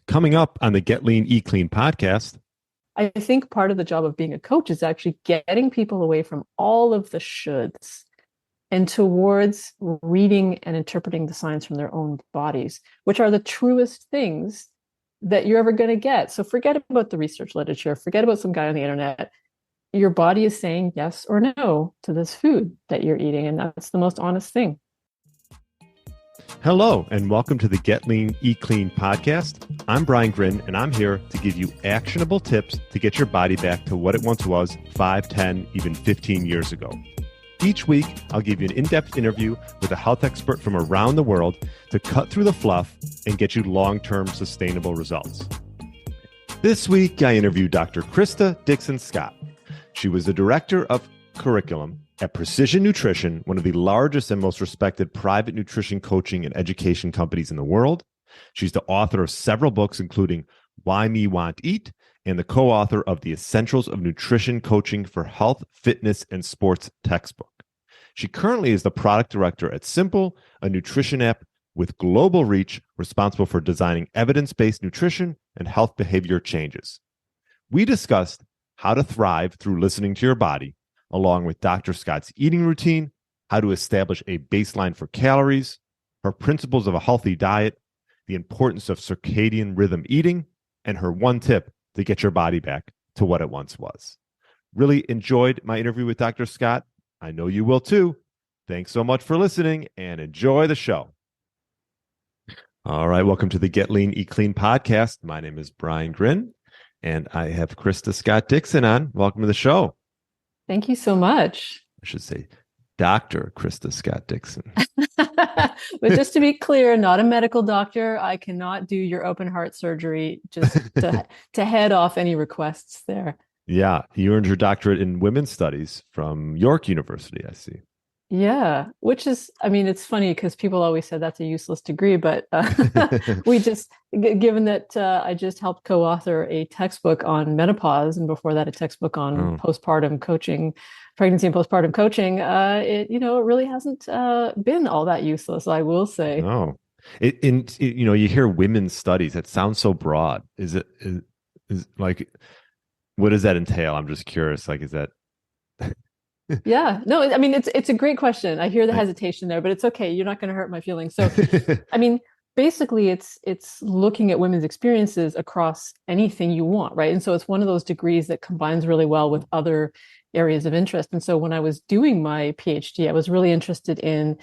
Coming up on the Get Lean, Eat Clean podcast. I think part of the job of being a coach is actually getting people away from all of the shoulds and towards reading and interpreting the signs from their own bodies, which are the truest things that you're ever going to get. So forget about the research literature, forget about some guy on the internet. Your body is saying yes or no to this food that you're eating, and that's the most honest thing. Hello, and welcome to the Get Lean, Eat Clean podcast. I'm Brian Grin, and I'm here to give you actionable tips to get your body back to what it once was 5, 10, even 15 years ago. Each week, I'll give you an in-depth interview with a health expert from around the world to cut through the fluff and get you long-term sustainable results. This week, I interviewed Dr. Krista Scott-Dixon. She was the director of curriculum at Precision Nutrition, one of the largest and most respected private nutrition coaching and education companies in the world. She's the author of several books, including Why Me Want Eat, and the co-author of the Essentials of Nutrition Coaching for Health, Fitness, and Sports textbook. She currently is the product director at Simple, a nutrition app with global reach responsible for designing evidence-based nutrition and health behavior changes. We discussed how to thrive through listening to your body, along with Dr. Scott's eating routine, how to establish a baseline for calories, her principles of a healthy diet, the importance of circadian rhythm eating, and her one tip to get your body back to what it once was. Really enjoyed my interview with Dr. Scott. I know you will too. Thanks so much for listening and enjoy the show. All right, welcome to the Get Lean, Eat Clean podcast. My name is Brian Grin, and I have Krista Scott-Dixon on. Welcome to the show. Thank you so much. I should say Dr. Krista Scott-Dixon. But just to be clear, not a medical doctor. I cannot do your open heart surgery, just to head off any requests there. Yeah, you earned your doctorate in women's studies from York University, I see. Yeah, which is, I mean, it's funny because people always said that's a useless degree, but we just, given that I just helped co-author a textbook on menopause, and before that, a textbook on postpartum coaching, pregnancy and postpartum coaching, it really hasn't been all that useless, I will say. No, you hear women's studies, it sounds so broad. Is like, what does that entail? I'm just curious. Like, is that? Yeah, no, I mean, it's a great question. I hear the hesitation there, but it's okay. You're not going to hurt my feelings. So, I mean, basically it's looking at women's experiences across anything you want, right? And so it's one of those degrees that combines really well with other areas of interest. And so when I was doing my PhD, I was really interested in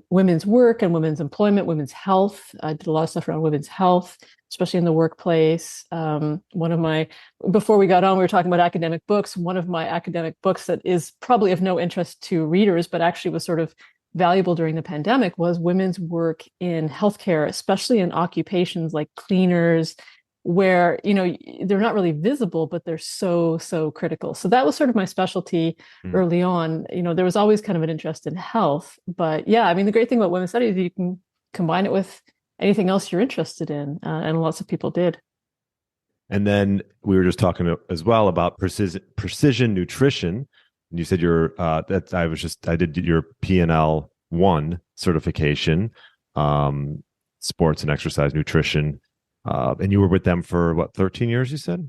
women's work and women's employment, women's health. I did a lot of stuff around women's health, especially in the workplace. Before we got on, we were talking about academic books. One of my academic books that is probably of no interest to readers, but actually was sort of valuable during the pandemic, was women's work in healthcare, especially in occupations like cleaners, where, they're not really visible, but they're so critical. So that was sort of my specialty early on. There was always kind of an interest in health, but yeah, I mean, the great thing about women's studies is you can combine it with anything else you're interested in. And lots of people did. And then we were just talking as well about precision nutrition. And you said I did your PNL 1 certification, sports and exercise nutrition. And you were with them for what, 13 years, you said?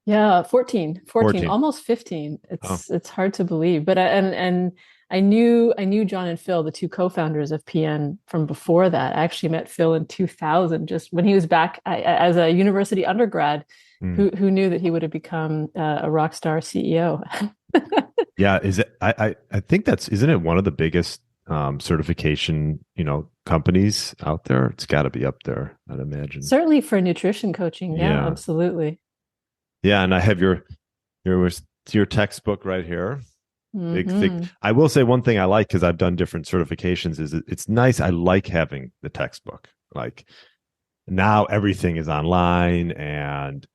Yeah, 14, almost 15. It's hard to believe, but I knew John and Phil, the two co-founders of PN, from before that. I actually met Phil in 2000, just when he was back as a university undergrad. Who knew that he would have become a rock star CEO? Yeah, is it? I think isn't it one of the biggest certification, companies out there? It's got to be up there, I'd imagine. Certainly for nutrition coaching. Yeah, absolutely. Yeah, and I have your textbook right here. Big thick. I will say one thing I like, because I've done different certifications, is it's nice. I like having the textbook. Like, now everything is online, and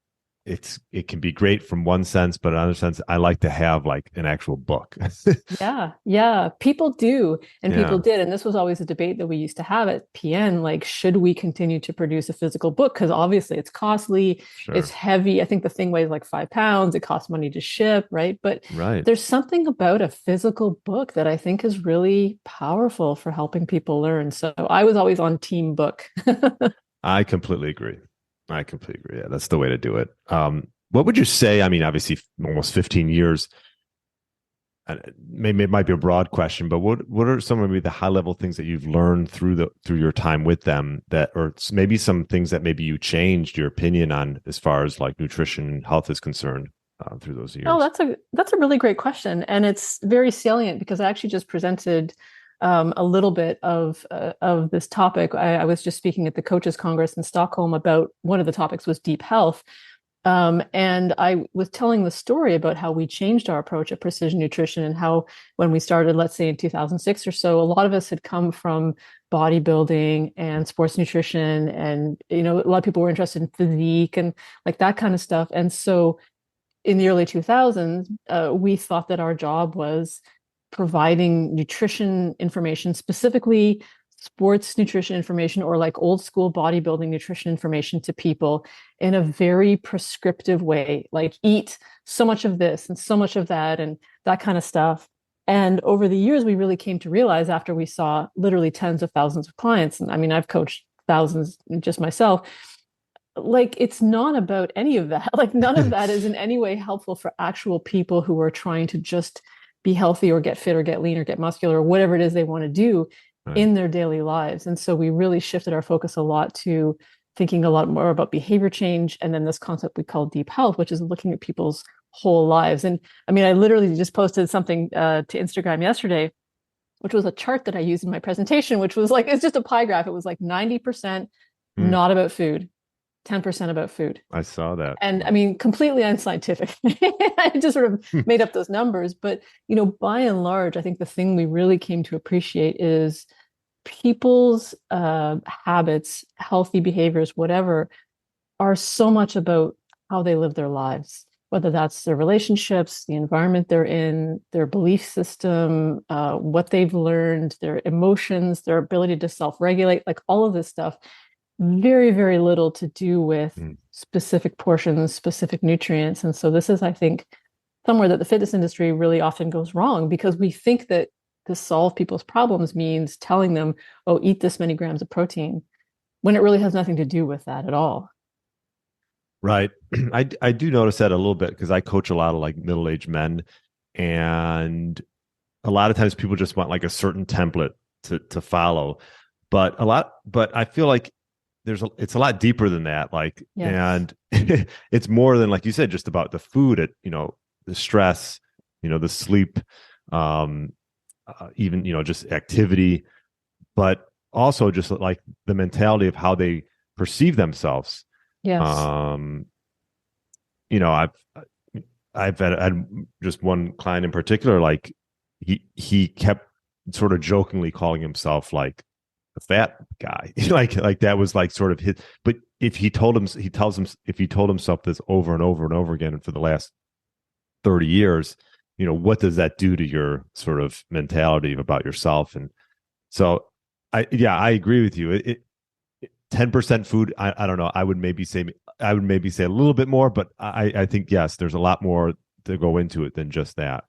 it can be great from one sense, but in another sense, I like to have like an actual book. Yeah. People do. And people did. And this was always a debate that we used to have at PN. Like, should we continue to produce a physical book? Because obviously it's costly, it's heavy. I think the thing weighs like 5 pounds. It costs money to ship, right? But there's something about a physical book that I think is really powerful for helping people learn. So I was always on team book. I completely agree. I completely agree. Yeah, that's the way to do it. What would you say? I mean, obviously, almost 15 years. Maybe it might be a broad question, but what are some of maybe the high level things that you've learned through your time with them that, or maybe some things that maybe you changed your opinion on as far as like nutrition and health is concerned through those Oh, years? that's a really great question, and it's very salient because I actually just presented a little bit of this topic. I was just speaking at the Coaches Congress in Stockholm about one of the topics was deep health, and I was telling the story about how we changed our approach at Precision Nutrition and how when we started, let's say in 2006 or so, a lot of us had come from bodybuilding and sports nutrition, and a lot of people were interested in physique and like that kind of stuff, and so in the early 2000s, we thought that our job was providing nutrition information, specifically sports nutrition information or like old school bodybuilding nutrition information to people in a very prescriptive way, like eat so much of this and so much of that and that kind of stuff. And over the years, we really came to realize after we saw literally tens of thousands of clients, and I mean, I've coached thousands just myself, like it's not about any of that. Like none of that is in any way helpful for actual people who are trying to just be healthy or get fit or get lean or get muscular or whatever it is they want to do Right. in their daily lives. And so we really shifted our focus a lot to thinking a lot more about behavior change and then this concept we call deep health, which is looking at people's whole lives. And I mean, I literally just posted something to Instagram yesterday, which was a chart that I used in my presentation, which was like, it's just a pie graph. It was like 90% Hmm. not about food, 10% about food. I saw that. And I mean, completely unscientific. I just sort of made up those numbers. But, by and large, I think the thing we really came to appreciate is people's habits, healthy behaviors, whatever, are so much about how they live their lives, whether that's their relationships, the environment they're in, their belief system, what they've learned, their emotions, their ability to self-regulate, like all of this stuff very, very little to do with Hmm. specific portions, specific nutrients. And so this is, I think, somewhere that the fitness industry really often goes wrong because we think that to solve people's problems means telling them, oh, eat this many grams of protein, when it really has nothing to do with that at all. Right. I do notice that a little bit because I coach a lot of like middle-aged men, and a lot of times people just want like a certain template to follow. But I feel like it's a lot deeper than that. Like, Yes. and it's more than, like you said, just about the food, the stress, the sleep, um, even, just activity, but also just like the mentality of how they perceive themselves. Yes. Um, I've had just one client in particular, like he kept sort of jokingly calling himself like a fat guy. like that was like sort of his, but if he told him he tells him if he told himself this over and over and over again for the last 30 years, what does that do to your sort of mentality about yourself? And so I agree with you. 10% food, I don't know. I would maybe say a little bit more, but I think yes, there's a lot more to go into it than just that.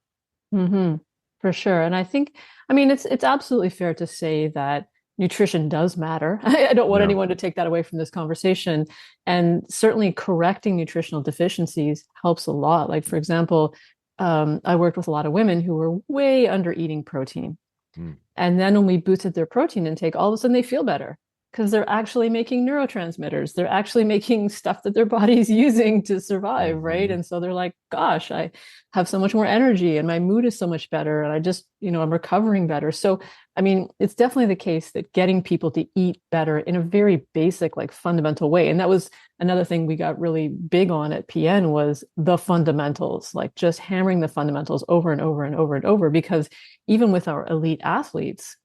Mm-hmm. For sure. And I think, I mean, it's absolutely fair to say that nutrition does matter. I don't want Yeah. anyone to take that away from this conversation. And certainly correcting nutritional deficiencies helps a lot. Like, for example, I worked with a lot of women who were way under eating protein. Mm. And then when we boosted their protein intake, all of a sudden they feel better because they're actually making neurotransmitters. They're actually making stuff that their body's using to survive, right? Mm-hmm. And so they're like, gosh, I have so much more energy and my mood is so much better. And I just, I'm recovering better. So, I mean, it's definitely the case that getting people to eat better in a very basic, like fundamental way. And that was another thing we got really big on at PN was the fundamentals, like just hammering the fundamentals over and over and over and over, because even with our elite athletes,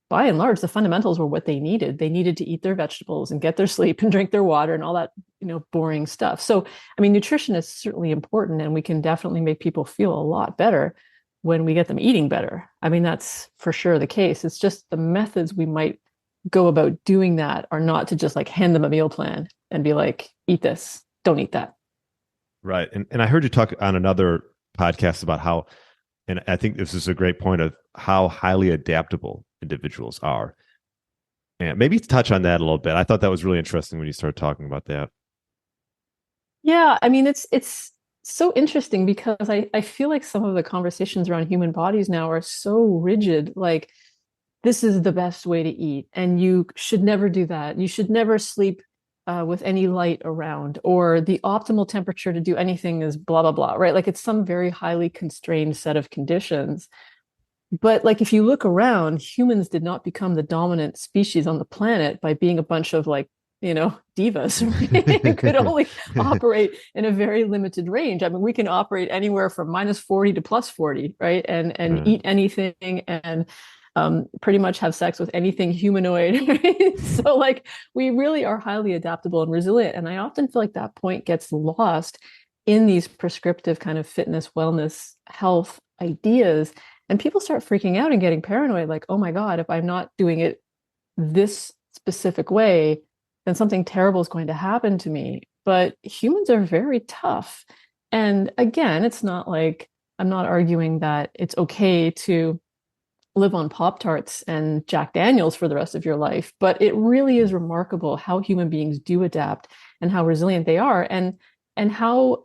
by and large, the fundamentals were what they needed. They needed to eat their vegetables and get their sleep and drink their water and all that, boring stuff. So, I mean, nutrition is certainly important, and we can definitely make people feel a lot better when we get them eating better. I mean, that's for sure the case. It's just the methods we might go about doing that are not to just like hand them a meal plan and be like, eat this, don't eat that. Right. And I heard you talk on another podcast about how, and I think this is a great point of how highly adaptable individuals are. And maybe touch on that a little bit. I thought that was really interesting when you started talking about that. Yeah, I mean, it's so interesting because I feel like some of the conversations around human bodies now are so rigid. Like, this is the best way to eat, and you should never do that. You should never sleep with any light around, or the optimal temperature to do anything is blah blah blah, right? Like it's some very highly constrained set of conditions. But like if you look around, humans did not become the dominant species on the planet by being a bunch of like, divas, right? It could only operate in a very limited range. I mean, we can operate anywhere from -40 to +40, right? And Right. eat anything and pretty much have sex with anything humanoid. Right? So like we really are highly adaptable and resilient. And I often feel like that point gets lost in these prescriptive kind of fitness, wellness, health ideas. And people start freaking out and getting paranoid, like, oh my God, if I'm not doing it this specific way, then something terrible is going to happen to me. But humans are very tough. And again, it's not like I'm not arguing that it's okay to live on Pop Tarts and Jack Daniels for the rest of your life, but it really is remarkable how human beings do adapt and how resilient they are, and how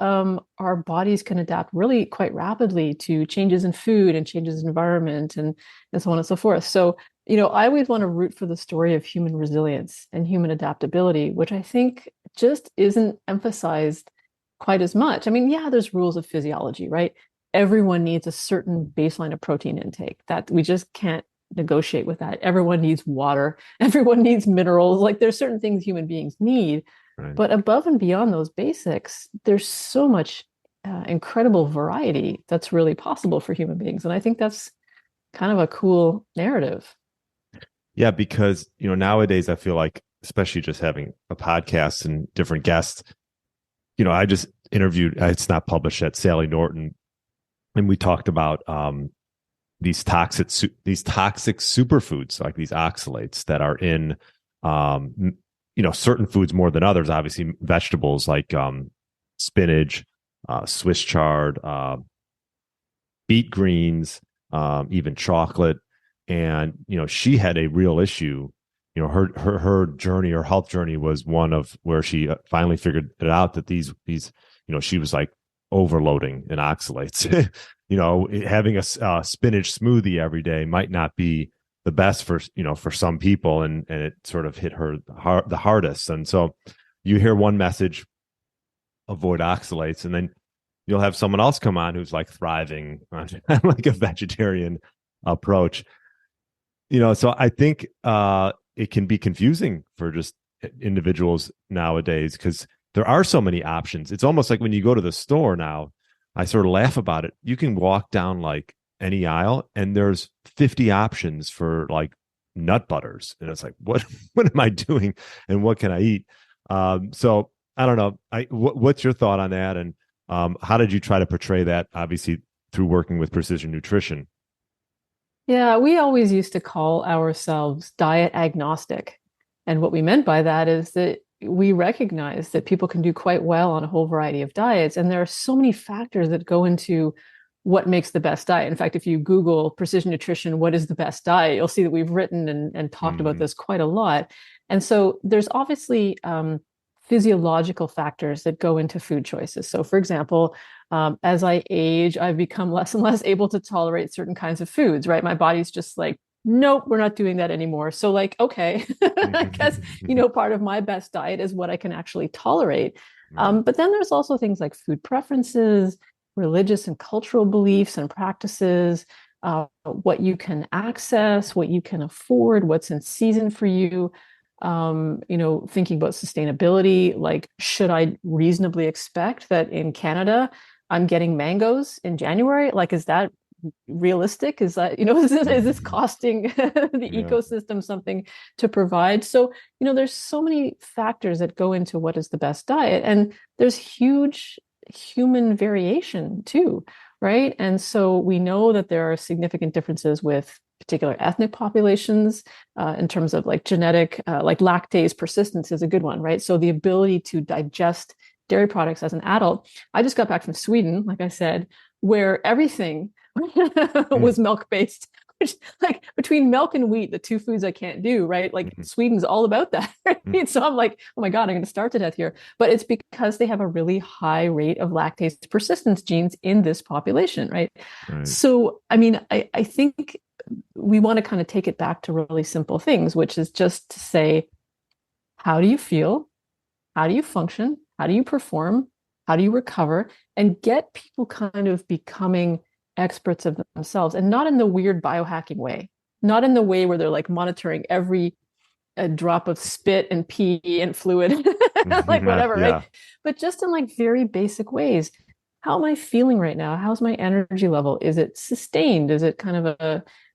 our bodies can adapt really quite rapidly to changes in food and changes in environment and so on and so forth. So, I always want to root for the story of human resilience and human adaptability, which I think just isn't emphasized quite as much. I mean, yeah, there's rules of physiology, right? Everyone needs a certain baseline of protein intake that we just can't negotiate with that. Everyone needs water, everyone needs minerals. Like there's certain things human beings need, Right. but above and beyond those basics, there's so much incredible variety that's really possible for human beings. And I think that's kind of a cool narrative. Yeah, because nowadays I feel like, especially just having a podcast and different guests, I just interviewed. It's not published yet. Sally Norton, and we talked about these toxic superfoods, like these oxalates that are in certain foods more than others. Obviously, vegetables like spinach, Swiss chard, beet greens, even chocolate. And she had a real issue. Her journey, her health journey, was one of where she finally figured it out that these she was like overloading in oxalates. Having a spinach smoothie every day might not be the best for some people, and it sort of hit her the hardest. And so you hear one message, avoid oxalates, and then you'll have someone else come on who's like thriving on like a vegetarian approach. So I think it can be confusing for just individuals nowadays because there are so many options. It's almost like when you go to the store now, I sort of laugh about it. You can walk down like any aisle and there's 50 options for like nut butters. And it's like, what am I doing and what can I eat? So I don't know. What's your thought on that? And how did you try to portray that, obviously, through working with precision nutrition? Yeah, we always used to call ourselves diet agnostic. And what we meant by that is that we recognize that people can do quite well on a whole variety of diets. And there are so many factors that go into what makes the best diet. In fact, if you Google precision nutrition, what is the best diet, you'll see that we've written and talked about Mm-hmm. this quite a lot. And so there's obviously physiological factors that go into food choices. So, for example, as I age, I've become less and less able to tolerate certain kinds of foods, right? My body's just like, nope, we're not doing that anymore. So, like, okay, I guess, part of my best diet is what I can actually tolerate. Right. But then there's also things like food preferences, religious and cultural beliefs and practices, what you can access, what you can afford, what's in season for you. Thinking about sustainability, like, should I reasonably expect that in Canada I'm getting mangoes in January? Like, is that realistic? Is that, is this costing the Yeah. ecosystem something to provide? So, there's so many factors that go into what is the best diet. And there's huge human variation too, right? And so we know that there are significant differences with particular ethnic populations in terms of like genetic, like lactase persistence is a good one, right? So the ability to digest dairy products as an adult. I just got back from Sweden, like I said, where everything was milk based. which, like, between milk and wheat, the two foods I can't do, right? Like Mm-hmm. Sweden's all about that. Right? So I'm like, oh my God, I'm going to starve to death here. But it's because they have a really high rate of lactase persistence genes in this population, right? Right. So, I mean, I think we want to kind of take it back to really simple things, which is just to say, how do you feel? How do you function? How do you perform? How do you recover? And get people kind of becoming experts of themselves, and not in the weird biohacking way, not in the way where they're like monitoring every drop of spit and pee and fluid, like whatever, right? Yeah. But just in like very basic ways. How am I feeling right now? How's my energy level? Is it sustained? Is it kind of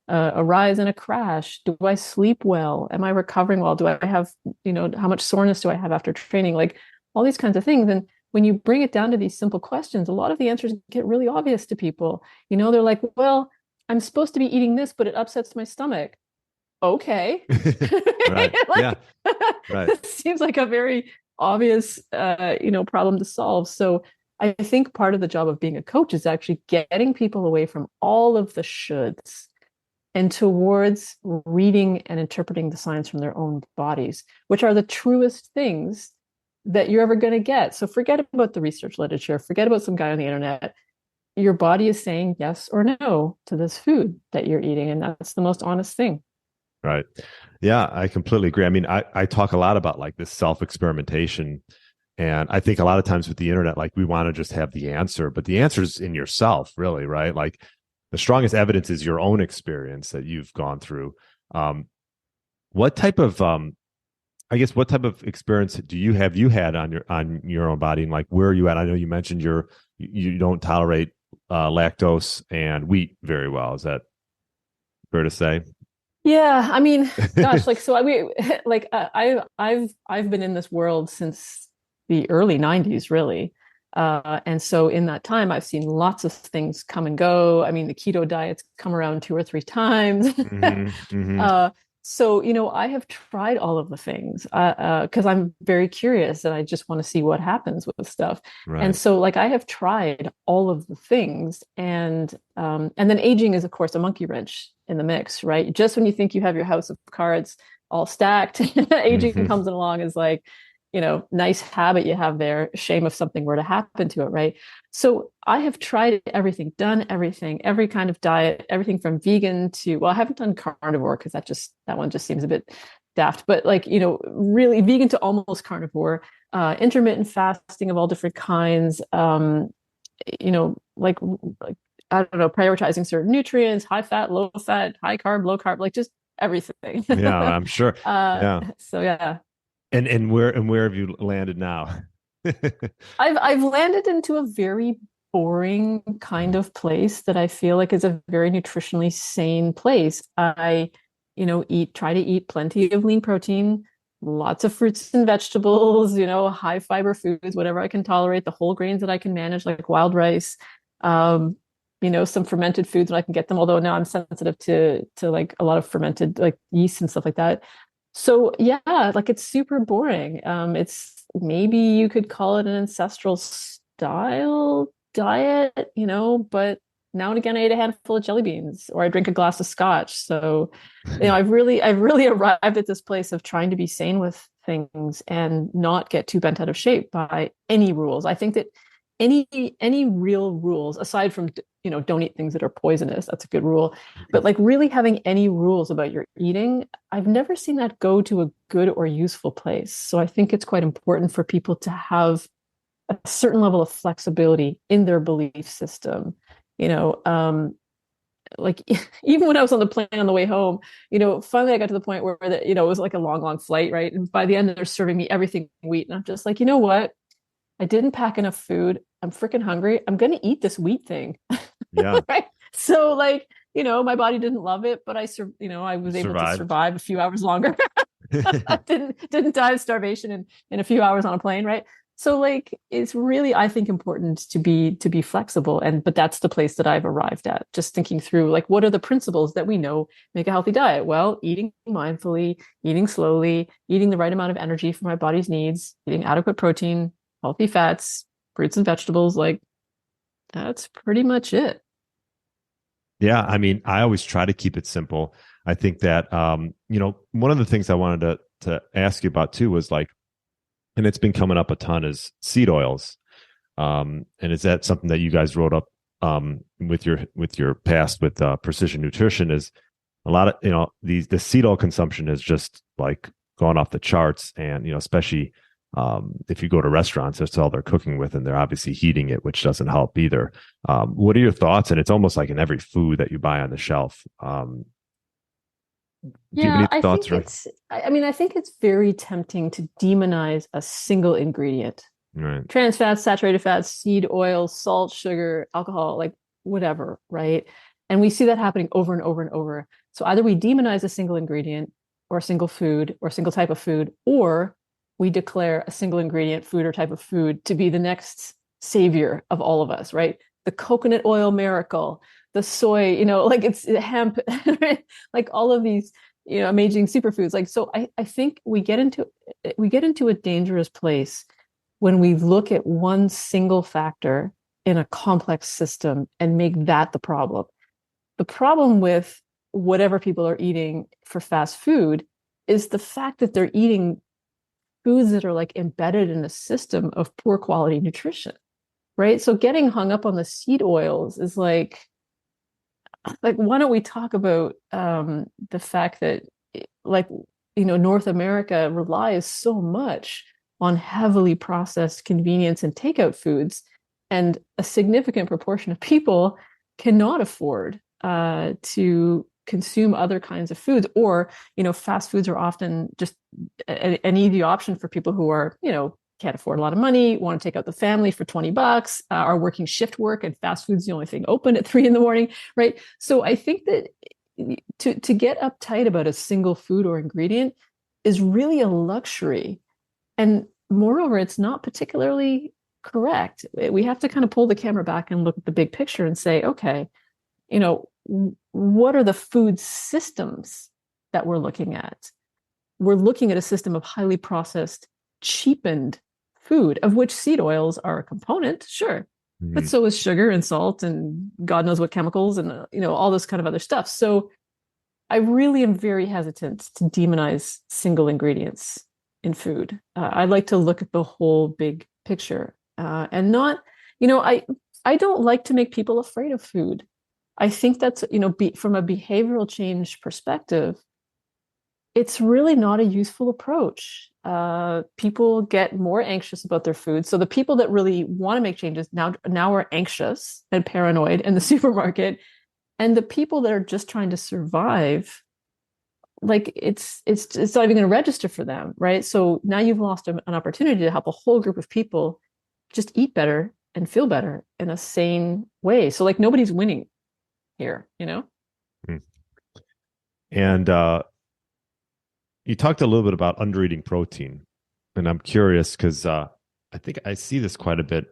a rise and a crash? Do I sleep well? Am I recovering well? Do I have, how much soreness do I have after training? Like all these kinds of things. And when you bring it down to these simple questions, a lot of the answers get really obvious to people. They're like, well, I'm supposed to be eating this, but it upsets my stomach. Okay. Right. Like, Yeah. Right. seems like a very obvious, problem to solve. So I think part of the job of being a coach is actually getting people away from all of the shoulds and towards reading and interpreting the signs from their own bodies, which are the truest things that you're ever going to get. So forget about the research literature, forget about some guy on the internet. Your body is saying yes or no to this food that you're eating. And that's the most honest thing. Right. Yeah, I completely agree. I mean, I talk a lot about like this self-experimentation. And I think a lot of times with the internet, like we want to just have the answer, but the answer is in yourself, really, right? Like the strongest evidence is your own experience that you've gone through. What type of, I guess, what type of experience do you have had on your own body, and like where are you at? I know you mentioned you don't tolerate lactose and wheat very well. Is that fair to say? Yeah, I mean, gosh, like so. I've been in this world since the early '90s, really, and so in that time, I've seen lots of things come and go. I mean, the keto diet's come around 2 or 3 times. Mm-hmm, mm-hmm. So I have tried all of the things because I'm very curious and I just want to see what happens with stuff. And Right. so, like, I have tried all of the things, and then aging is, of course, a monkey wrench in the mix, right? Just when you think you have your house of cards all stacked, aging Mm-hmm. comes along as like, nice habit you have there. Shame if something were to happen to it, right? So I have tried everything, done everything, every kind of diet, everything from vegan to, well, I haven't done carnivore because that one just seems a bit daft, but like, really vegan to almost carnivore, intermittent fasting of all different kinds, like I don't know, prioritizing certain nutrients, high fat, low fat, high carb, low carb, like just everything. Yeah, I'm sure. Yeah. So yeah. And where have you landed now? I've landed into a very boring kind of place that I feel like is a very nutritionally sane place. I, try to eat plenty of lean protein, lots of fruits and vegetables, high fiber foods, whatever I can tolerate, the whole grains that I can manage, like wild rice, some fermented foods when I can get them. Although now I'm sensitive to like a lot of fermented like yeast and stuff like that. So yeah, like it's super boring. It's maybe you could call it an ancestral style diet, but now and again I eat a handful of jelly beans or I drink a glass of scotch. So, I've really arrived at this place of trying to be sane with things and not get too bent out of shape by any rules. I think that any real rules aside from don't eat things that are poisonous, that's a good rule, but like really having any rules about your eating, I've never seen that go to a good or useful place. So I think it's quite important for people to have a certain level of flexibility in their belief system. Like even when I was on the plane on the way home, finally I got to the point where it was like a long flight, right? And by the end they're serving me everything wheat, and I'm just like, you know what? I didn't pack enough food. I'm freaking hungry. I'm going to eat this wheat thing. Yeah. Right. So like, my body didn't love it, but I was able to survive a few hours longer. I didn't die of starvation in a few hours on a plane. Right. So like, it's really, I think, important to be flexible. But that's the place that I've arrived at, just thinking through like, what are the principles that we know make a healthy diet? Well, eating mindfully, eating slowly, eating the right amount of energy for my body's needs, eating adequate protein, healthy fats, fruits and vegetables, like that's pretty much it. Yeah, I mean, I always try to keep it simple. I think that one of the things I wanted to ask you about too was like, and it's been coming up a ton, is seed oils. And is that something that you guys wrote up with your past with precision nutrition? Is a lot of the seed oil consumption has just like gone off the charts, and especially if you go to restaurants, that's all they're cooking with, and they're obviously heating it, which doesn't help either. What are your thoughts? And it's almost like in every food that you buy on the shelf. Do you have Yeah, any thoughts? I mean, I think it's very tempting to demonize a single ingredient. Right. Trans fats, saturated fats, seed oil, salt, sugar, alcohol, like whatever, right? And we see that happening over and over and over. So either we demonize a single ingredient or a single food or a single type of food, or we declare a single ingredient food or type of food to be the next savior of all of us, right? The coconut oil miracle, the soy, like it's hemp, right? Like all of these, amazing superfoods. Like, so I think we get into a dangerous place when we look at one single factor in a complex system and make that the problem. The problem with whatever people are eating for fast food is the fact that they're eating foods that are like embedded in a system of poor quality nutrition, right? So getting hung up on the seed oils is like why don't we talk about the fact that like North America relies so much on heavily processed convenience and takeout foods, and a significant proportion of people cannot afford to consume other kinds of foods, or fast foods are often just an easy option for people who are can't afford a lot of money, want to take out the family for $20, are working shift work, and fast food's the only thing open at 3 a.m, right? So I think that to get uptight about a single food or ingredient is really a luxury. And moreover, it's not particularly correct. We have to kind of pull the camera back and look at the big picture and say, okay, what are the food systems that we're looking at? We're looking at a system of highly processed, cheapened food, of which seed oils are a component, sure. But so is sugar and salt and God knows what chemicals and all this kind of other stuff. So I really am very hesitant to demonize single ingredients in food. I like to look at the whole big picture and not, I don't like to make people afraid of food. I think that's, from a behavioral change perspective, it's really not a useful approach. People get more anxious about their food. So the people that really want to make changes now are anxious and paranoid in the supermarket. And the people that are just trying to survive, like it's not even going to register for them, right? So now you've lost an opportunity to help a whole group of people just eat better and feel better in a sane way. So like nobody's winning here, And you talked a little bit about undereating protein, and I'm curious because I think I see this quite a bit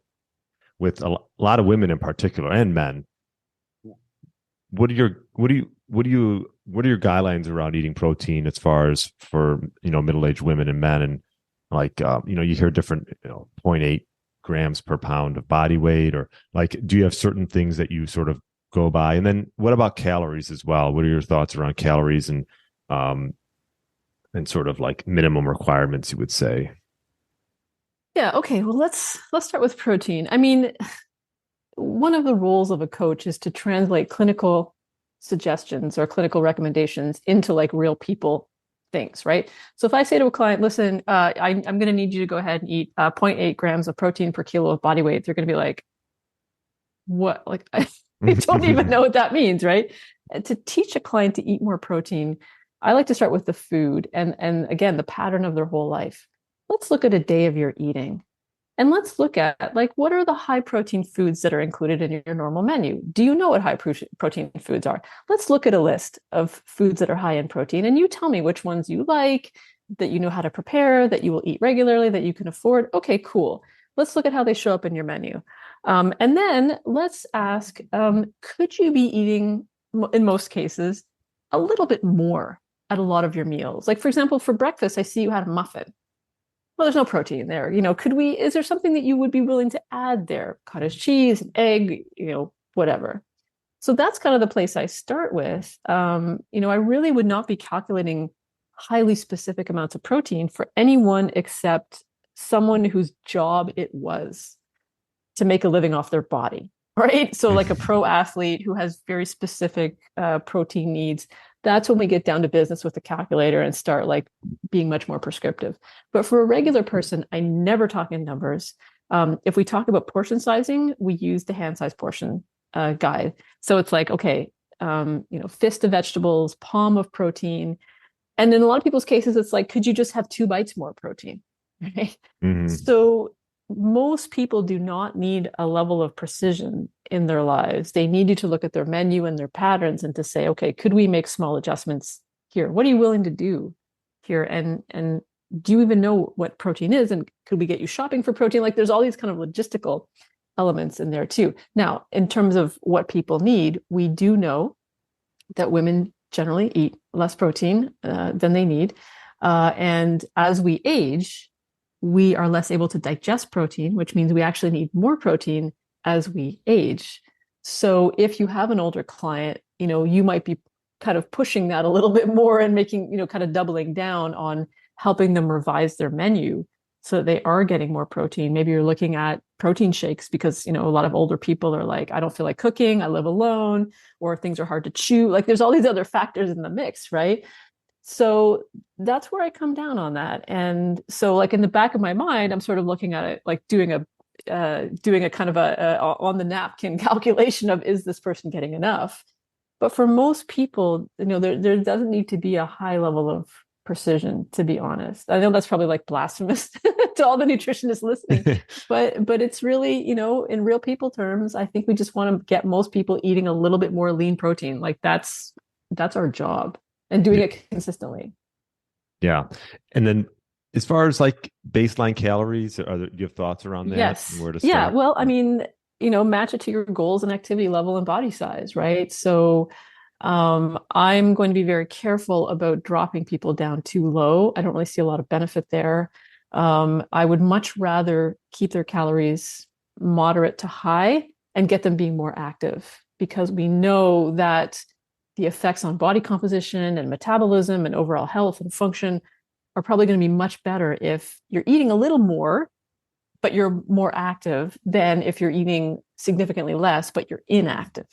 with a lot of women in particular and men. What are your guidelines around eating protein as far as for middle-aged women and men? And like you hear different 0.8 grams per pound of body weight, or like do you have certain things that you sort of go by? And then what about calories as well? What are your thoughts around calories and sort of like minimum requirements, you would say? Yeah, okay. Well, let's start with protein. I mean, one of the roles of a coach is to translate clinical suggestions or clinical recommendations into like real people things, right? So if I say to a client, listen, I'm going to need you to go ahead and eat 0.8 grams of protein per kilo of body weight, they're going to be like, what? Like, I don't even know what that means, right? And to teach a client to eat more protein, I like to start with the food and again, the pattern of their whole life. Let's look at a day of your eating. And let's look at like, what are the high protein foods that are included in your normal menu? Do you know what high protein foods are? Let's look at a list of foods that are high in protein, and you tell me which ones you like, that you know how to prepare, that you will eat regularly, that you can afford. Okay, cool. Let's look at how they show up in your menu. And then let's ask, could you be eating, in most cases, a little bit more at a lot of your meals? Like, for example, for breakfast, I see you had a muffin. Well, there's no protein there. Is there something that you would be willing to add there? Cottage cheese, an egg, whatever. So that's kind of the place I start with. I really would not be calculating highly specific amounts of protein for anyone except someone whose job it was to make a living off their body, right? So like a pro athlete who has very specific protein needs, that's when we get down to business with the calculator and start like being much more prescriptive. But for a regular person, I never talk in numbers. If we talk about portion sizing, we use the hand size portion guide. So it's like, okay, fist of vegetables, palm of protein. And in a lot of people's cases, it's like, could you just have 2 bites more protein? Right. Mm-hmm. So most people do not need a level of precision in their lives. They need you to look at their menu and their patterns and to say, okay, could we make small adjustments here? What are you willing to do here? And do you even know what protein is? And could we get you shopping for protein? Like there's all these kind of logistical elements in there too. Now, in terms of what people need, we do know that women generally eat less protein than they need. And as we age, we are less able to digest protein, which means we actually need more protein as we age. So if you have an older client, you might be kind of pushing that a little bit more and making, kind of doubling down on helping them revise their menu so that they are getting more protein. Maybe you're looking at protein shakes because, a lot of older people are like, I don't feel like cooking, I live alone, or things are hard to chew. Like there's all these other factors in the mix, right? So that's where I come down on that. And so like in the back of my mind, I'm sort of looking at it like doing a kind of a on the napkin calculation of, is this person getting enough? But for most people, there doesn't need to be a high level of precision, to be honest. I know that's probably like blasphemous to all the nutritionists listening, but it's really, in real people terms, I think we just want to get most people eating a little bit more lean protein. Like that's our job. And doing it consistently. Yeah. And then as far as like baseline calories, do you have thoughts around that? Yes. Where to start? Yeah. Well, I mean, match it to your goals and activity level and body size, right? So I'm going to be very careful about dropping people down too low. I don't really see a lot of benefit there. I would much rather keep their calories moderate to high and get them being more active, because we know that the effects on body composition and metabolism and overall health and function are probably going to be much better if you're eating a little more, but you're more active, than if you're eating significantly less, but you're inactive,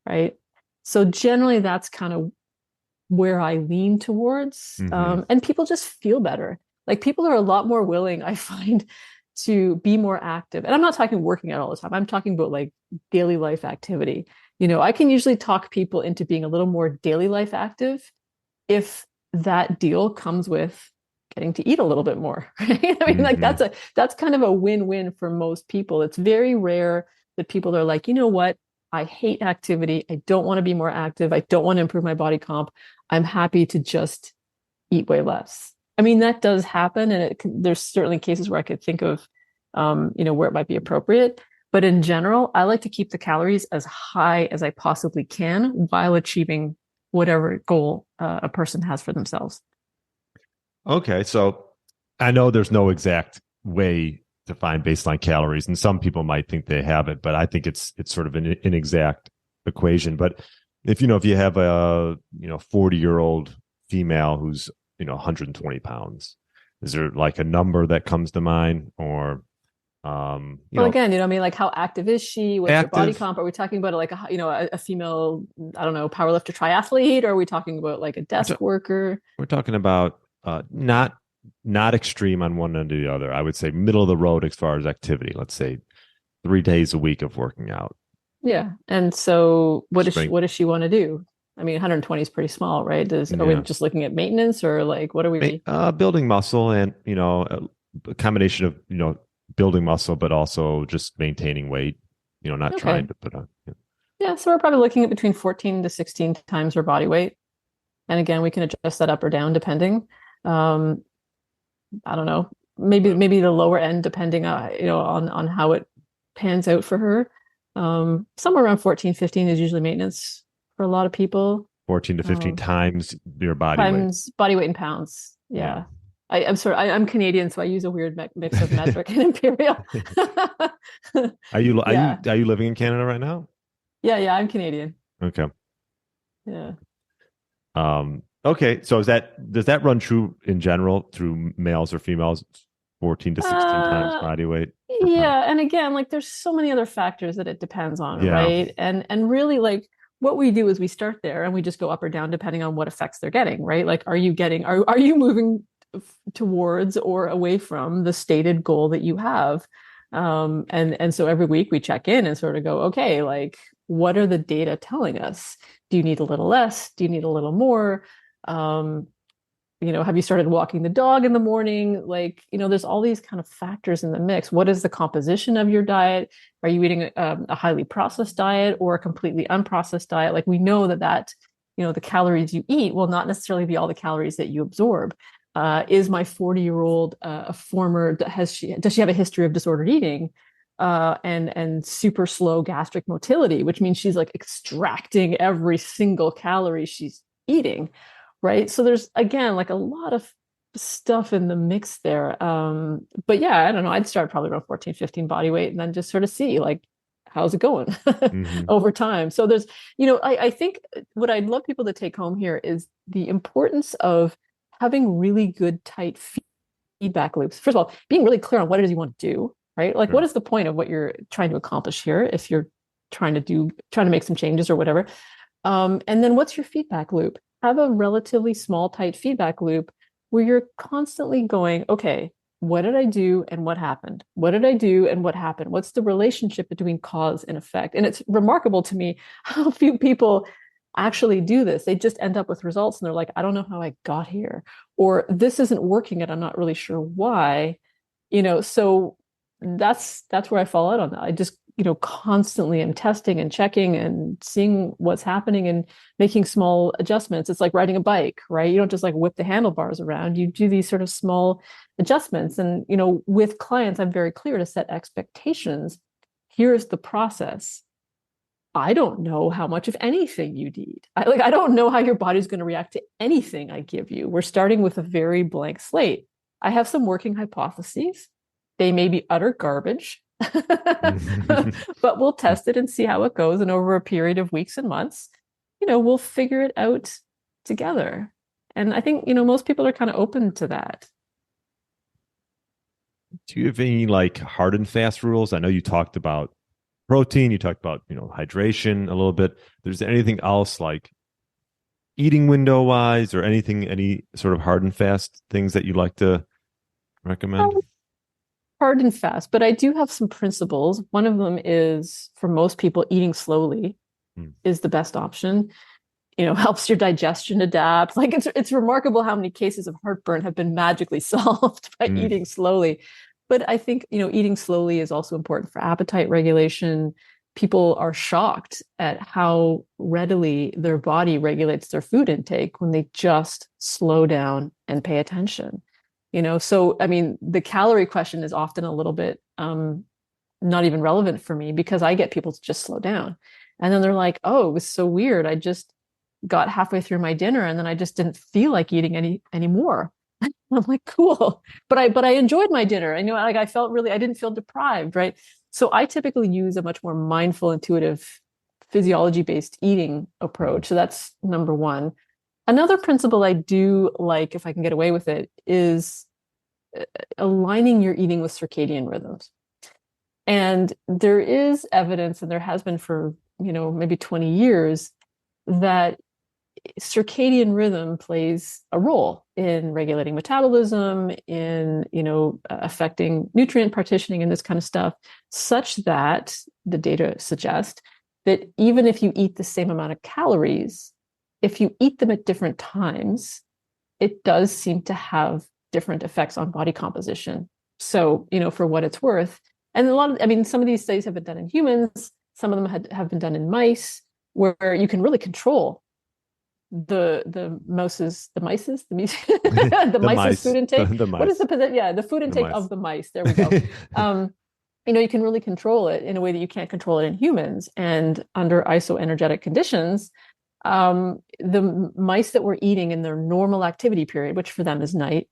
right? So generally, that's kind of where I lean towards. Mm-hmm. And people just feel better. Like people are a lot more willing, I find, to be more active. And I'm not talking working out all the time. I'm talking about like daily life activity. I can usually talk people into being a little more daily life active if that deal comes with getting to eat a little bit more. Right? I mean, like that's kind of a win-win for most people. It's very rare that people are like, you know what? I hate activity. I don't want to be more active. I don't want to improve my body comp. I'm happy to just eat way less. I mean, that does happen. And there's certainly cases where I could think of, where it might be appropriate. But in general, I like to keep the calories as high as I possibly can while achieving whatever goal a person has for themselves. Okay. So I know there's no exact way to find baseline calories, and some people might think they have it, but I think it's sort of an inexact equation. But if you have a 40-year-old female who's 120 pounds, is there like a number that comes to mind? Or again, I mean, like how active is she? What's her body comp? Are we talking about like a female, I don't know, powerlifter triathlete? Or are we talking about like a desk worker? We're talking about not extreme on one end or the other. I would say middle of the road as far as activity. Let's say 3 days a week of working out. Yeah. And so what does she want to do? I mean, 120 is pretty small, right? Are we just looking at maintenance, or like what are we building muscle, and a combination of building muscle, but also just maintaining weight, not trying to put on. Yeah. So we're probably looking at between 14 to 16 times her body weight. And again, we can adjust that up or down depending. I don't know, maybe the lower end, depending on how it pans out for her. Somewhere around 14, 15 is usually maintenance for a lot of people. 14 to 15 times your body weight in pounds. Yeah. I'm Canadian, so I use a weird mix of metric and imperial. Are you living in Canada right now? Yeah, I'm Canadian. Okay. Yeah. Okay. So does that run true in general through males or females? 14 to 16 times Uh, body weight per pound. yeah, and again, like there's so many other factors that it depends on, Yeah. right? And really like what we do is we start there and we just go up or down depending on what effects they're getting, right? Like are you moving towards or away from the stated goal that you have? And so every week we check in and sort of go, okay, like what are the data telling us? Do you need a little less? Do you need a little more? Um, have you started walking the dog in the morning? Like, there's all these kind of factors in the mix. What is the composition of your diet? Are you eating a highly processed diet or a completely unprocessed diet? Like, we know the calories you eat will not necessarily be all the calories that you absorb. Is my 40-year-old a former, does she have a history of disordered eating? And super slow gastric motility, which means she's like extracting every single calorie she's eating, right? So there's again like a lot of stuff in the mix there. But yeah, I don't know. I'd start probably around 14, 15 body weight and then just sort of see like how's it going Hmm. over time. So there's, I think what I'd love people to take home here is the importance of having really good, tight feedback loops. First of all, being really clear on what it is you want to do, right? Like, what Sure. is the point of what you're trying to accomplish here if you're trying to make some changes or whatever? And then what's your feedback loop? Have a relatively small, tight feedback loop where you're constantly going, okay, what did I do and what happened? What did I do and what happened? What's the relationship between cause and effect? And it's remarkable to me how few people actually do this. They just end up with results and they're like, I don't know how I got here, or this isn't working and I'm not really sure why. So that's where I fall out on that. I just, constantly am testing and checking and seeing what's happening and making small adjustments. It's like riding a bike, right? You don't just like whip the handlebars around. You do these sort of small adjustments. And, with clients, I'm very clear to set expectations. Here's the process. I don't know how much of anything you need. I don't know how your body's going to react to anything I give you. We're starting with a very blank slate. I have some working hypotheses. They may be utter garbage, but we'll test it and see how it goes. And over a period of weeks and months, we'll figure it out together. And I think, most people are kind of open to that. Do you have any like hard and fast rules? I know you talked about protein, you talked about, hydration a little bit. There's anything else like eating window wise or any sort of hard and fast things that you'd like to recommend? Hard and fast, but I do have some principles. One of them is for most people, eating slowly is the best option. Helps your digestion adapt. Like it's remarkable how many cases of heartburn have been magically solved by eating slowly. But I think, eating slowly is also important for appetite regulation. People are shocked at how readily their body regulates their food intake when they just slow down and pay attention. So I mean, the calorie question is often a little bit not even relevant for me because I get people to just slow down. And then they're like, oh, it was so weird. I just got halfway through my dinner and then I just didn't feel like eating anymore. I'm like, cool. But I enjoyed my dinner. Like I didn't feel deprived, right? So I typically use a much more mindful, intuitive, physiology-based eating approach. So that's number one. Another principle I do like, if I can get away with it, is aligning your eating with circadian rhythms. And there is evidence, and there has been for, maybe 20 years, that circadian rhythm plays a role in regulating metabolism, in, affecting nutrient partitioning and this kind of stuff, such that the data suggest that even if you eat the same amount of calories, if you eat them at different times, it does seem to have different effects on body composition. So, for what it's worth. And some of these studies have been done in humans, some of them have been done in mice, where you can really control the mouse's the mice's the mice the mice's mice, food intake. the What is mice, the food intake of the mice? There we go. You can really control it in a way that you can't control it in humans. And under isoenergetic conditions, the mice that were eating in their normal activity period, which for them is night,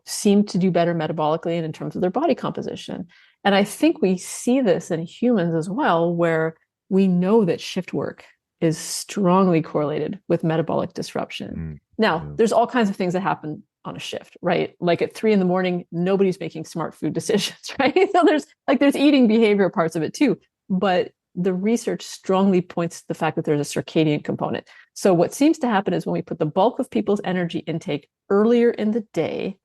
seem to do better metabolically and in terms of their body composition. And I think we see this in humans as well, where we know that shift work is strongly correlated with metabolic disruption. Now, there's all kinds of things that happen on a shift, right? Like at 3 a.m, nobody's making smart food decisions, right? So there's eating behavior parts of it too. But the research strongly points to the fact that there's a circadian component. So what seems to happen is when we put the bulk of people's energy intake earlier in the day,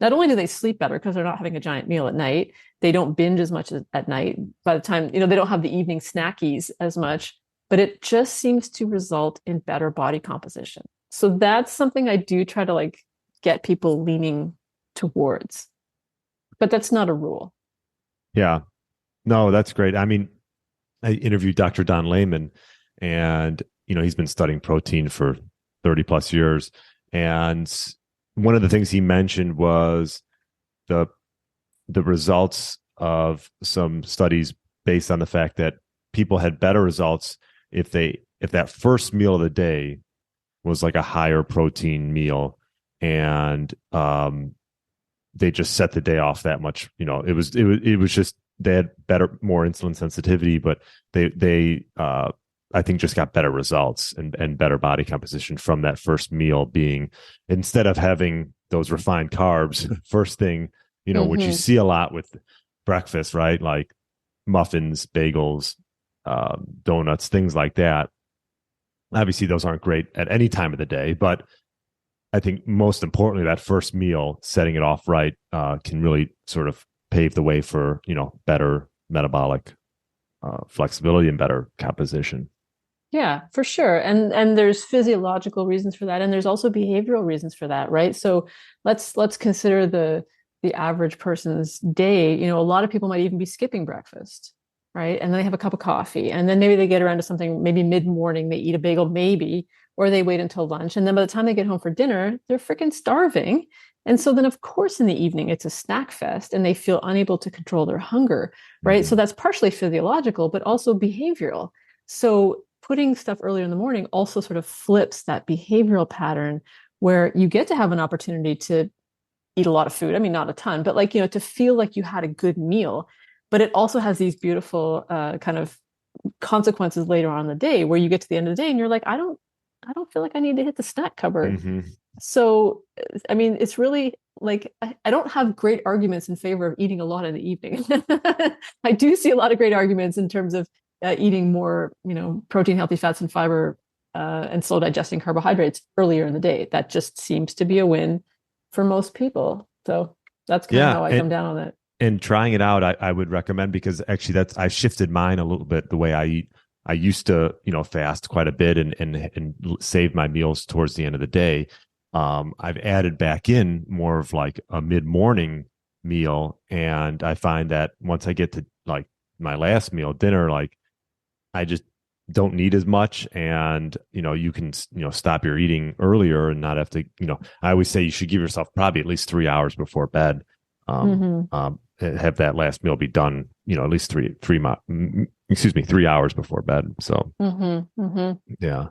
not only do they sleep better because they're not having a giant meal at night, they don't binge as much at night. By the time, they don't have the evening snackies as much, but it just seems to result in better body composition. So that's something I do try to get people leaning towards, but that's not a rule. Yeah, no, that's great. I mean, I interviewed Dr. Don Layman, and he's been studying protein for 30 plus years, and one of the things he mentioned was the results of some studies based on the fact that people had better results if that first meal of the day was like a higher protein meal, and they just set the day off that much. It was just they had more insulin sensitivity, but they I think just got better results and better body composition from that first meal being, instead of having those refined carbs first thing, which you see a lot with breakfast, right? Like muffins, bagels, donuts, things like that. Obviously, those aren't great at any time of the day, but I think most importantly, that first meal, setting it off right, can really sort of pave the way for, better metabolic flexibility and better composition. Yeah, for sure. And there's physiological reasons for that. And there's also behavioral reasons for that, right? So let's consider the average person's day. A lot of people might even be skipping breakfast, right? And then they have a cup of coffee. And then maybe they get around to something, maybe mid-morning, they eat a bagel, maybe, or they wait until lunch. And then by the time they get home for dinner, they're freaking starving. And so then, of course, in the evening, it's a snack fest and they feel unable to control their hunger, right? So that's partially physiological, but also behavioral. So putting stuff earlier in the morning also sort of flips that behavioral pattern where you get to have an opportunity to eat a lot of food. I mean, not a ton, but to feel like you had a good meal. But it also has these beautiful kind of consequences later on in the day where you get to the end of the day and you're like, I don't feel like I need to hit the snack cupboard. So, I mean, it's really I don't have great arguments in favor of eating a lot in the evening. I do see a lot of great arguments in terms of eating more, protein, healthy fats and fiber and slow digesting carbohydrates earlier in the day. That just seems to be a win for most people. So that's kind of how I come down on that. And trying it out, I would recommend, because actually I shifted mine a little bit the way I eat. I used to, fast quite a bit and save my meals towards the end of the day. I've added back in more of like a mid-morning meal. And I find that once I get to like my last meal, dinner, I just don't need as much. And, you can, stop your eating earlier and not have to, I always say you should give yourself probably at least 3 hours before bed. Have that last meal be done, at least 3 hours before bed. So, yeah.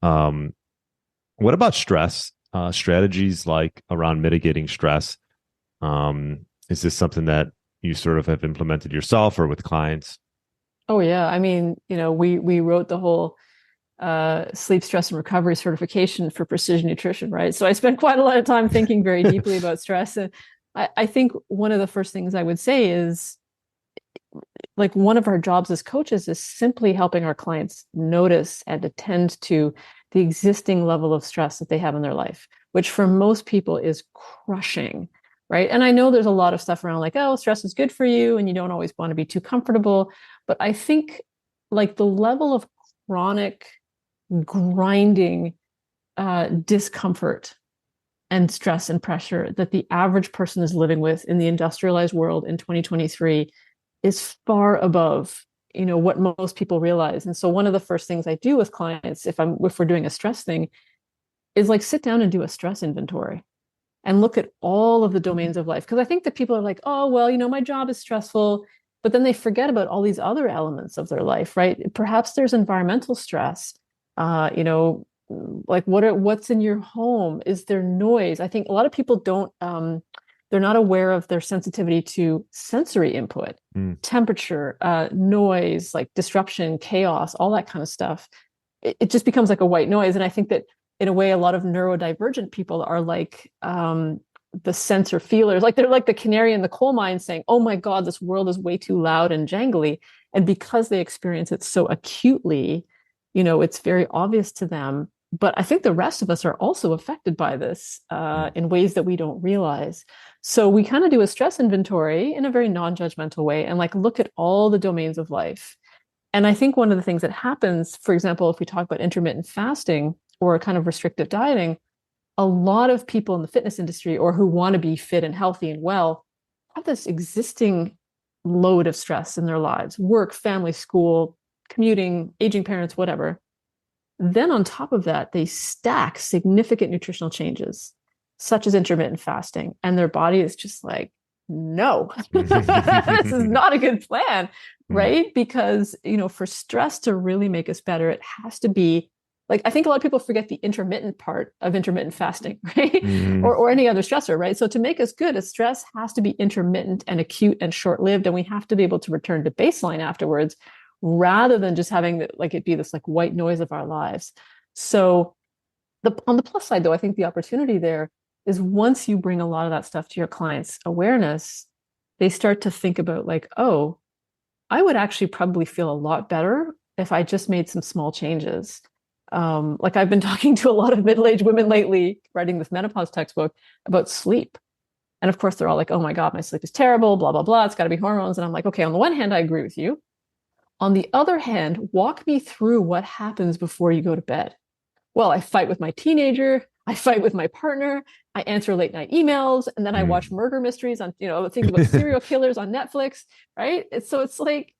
What about stress? Strategies like around mitigating stress? Is this something that you sort of have implemented yourself or with clients? Oh yeah. I mean, we wrote the whole sleep, stress, and recovery certification for precision nutrition, right? So I spent quite a lot of time thinking very deeply about stress. And I think one of the first things I would say is one of our jobs as coaches is simply helping our clients notice and attend to the existing level of stress that they have in their life, which for most people is crushing, right? And I know there's a lot of stuff around oh, stress is good for you and you don't always want to be too comfortable. But I think the level of chronic grinding discomfort and stress and pressure that the average person is living with in the industrialized world in 2023 is far above what most people realize. And so one of the first things I do with clients, if we're doing a stress thing, is sit down and do a stress inventory and look at all of the domains of life. Because I think that people are like, oh, well, my job is stressful, but then they forget about all these other elements of their life, right? Perhaps there's environmental stress, what's in your home? Is there noise? I think a lot of people don't they're not aware of their sensitivity to sensory input, temperature, noise, like disruption, chaos, all that kind of stuff. It just becomes like a white noise. And I think that in a way, a lot of neurodivergent people are like the sensor feelers, like they're like the canary in the coal mine saying, oh my God, this world is way too loud and jangly. And because they experience it so acutely, it's very obvious to them. But I think the rest of us are also affected by this in ways that we don't realize. So we kind of do a stress inventory in a very non-judgmental way and like look at all the domains of life. And I think one of the things that happens, for example, if we talk about intermittent fasting or kind of restrictive dieting, a lot of people in the fitness industry or who want to be fit and healthy and well have this existing load of stress in their lives, work, family, school, commuting, aging parents, whatever. Then on top of that, they stack significant nutritional changes, such as intermittent fasting. And their body is just like, no, this is not a good plan, right? Because, for stress to really make us better, it has to be like, I think a lot of people forget the intermittent part of intermittent fasting, right? Or any other stressor, right? So to make us good, a stress has to be intermittent and acute and short-lived, and we have to be able to return to baseline afterwards, rather than just having it be this like white noise of our lives. So on the plus side, though, I think the opportunity there is once you bring a lot of that stuff to your clients' awareness, they start to think about like, oh, I would actually probably feel a lot better if I just made some small changes. Like I've been talking to a lot of middle-aged women lately, writing this menopause textbook about sleep. And of course, they're all like, oh my God, my sleep is terrible, blah, blah, blah. It's got to be hormones. And I'm like, okay, on the one hand, I agree with you. On the other hand, walk me through what happens before you go to bed. Well, I fight with my teenager. I fight with my partner. I answer late night emails. And then I watch murder mysteries on, things about serial killers on Netflix, right? So it's like,